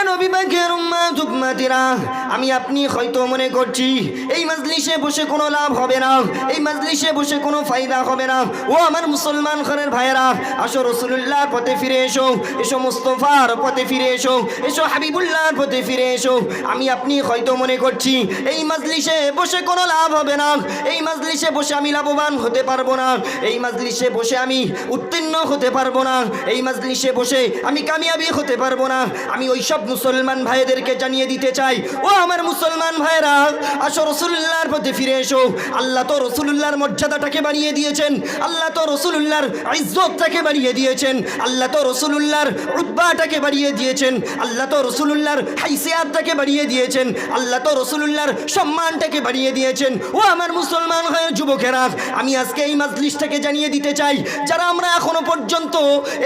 নবী পাকের উম্মত উম্মতিরা, আমি আপনি হয়তো মনে করছি এই মজলিসে বসে কোনো লাভ হবে না, এই মজলিসে বসে কোনো ফায়দা হবে না। ও আমার মুসলমান ঘরের ভাইয়েরা, আসো রাসূলুল্লাহর পথে ফিরে এসো, এসো মুস্তাফার পথে ফিরে এসো, এসো হাবিবুল্লাহর পথে ফিরে এসো। আমি আপনি হয়তো মনে করছি এই মজলিসে বসে কোনো লাভ হবে না, এই মজলিসে বসে আমি লাভবান হতে পারবো না, এই মজলিসে বসে আমি উত্তীর্ণ হতে পারবো না, এই মজলিসে বসে আমি কামিয়াবি হতে পারবো না। আমি ওই সব মুসলমান ভাইদেরকে জানিয়ে দিতে চাই, ও আমার মুসলমান ভাইরা, আসো রাসূলুল্লাহর পথে ফিরে এসো। আল্লাহ তো রাসূলুল্লাহর মর্যাদাটাকে বাড়িয়ে দিয়েছেন, আল্লাহ তো রাসূলুল্লাহর ইজ্জতটাকে বাড়িয়ে দিয়েছেন, আল্লাহ তো রাসূলুল্লাহর রুতবাটাকে বাড়িয়ে দিয়েছেন, আল্লাহ তো রাসূলুল্লাহর হাইসিয়াতটাকে বাড়িয়ে দিয়েছেন, আল্লাহ তো রাসূলুল্লাহর সম্মানটাকে বাড়িয়ে দিয়েছেন। ও আমার মুসলমান ভাইয়ের যুবকেরা, আমি আজকে এই মজলিসটাকে জানিয়ে দিতে চাই, যারা আমরা এখনো পর্যন্ত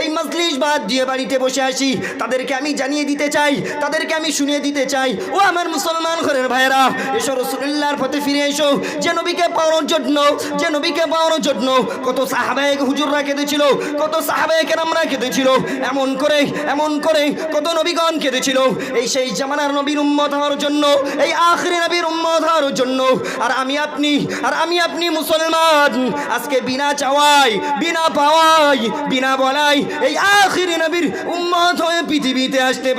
এই মজলিস বাদ দিয়ে বাড়িতে বসে আসি, তাদেরকে আমি জানিয়ে দিতে চাই, তাদেরকে আমি শুনিয়ে দিতে চাই, ও আমার মুসলমান ঘরের ভাইয়েরা, এসো রাসূলুল্লাহর পথে ফিরে এসো। যে নবীকে পাওয়ার জন্য, যে নবীকে পাওয়ার জন্য কত সাহাবায়ে হুজুররা কেঁদেছিল, কত সাহাবায়ে কেরামরা কেঁদেছিল, এমন করে কত নবীগণ কেঁদেছিল এই সেই জামানার নবীর উম্মত হওয়ার জন্য, এই আখিরি নবীর উম্মত হওয়ার জন্য। আর আমি আপনি মুসলমান আজকে বিনা চাওয়াই, বিনা পাওয়াই, বিনা বলাই এই আখিরি নবীর উম্মত হয়ে পৃথিবীতে আসতে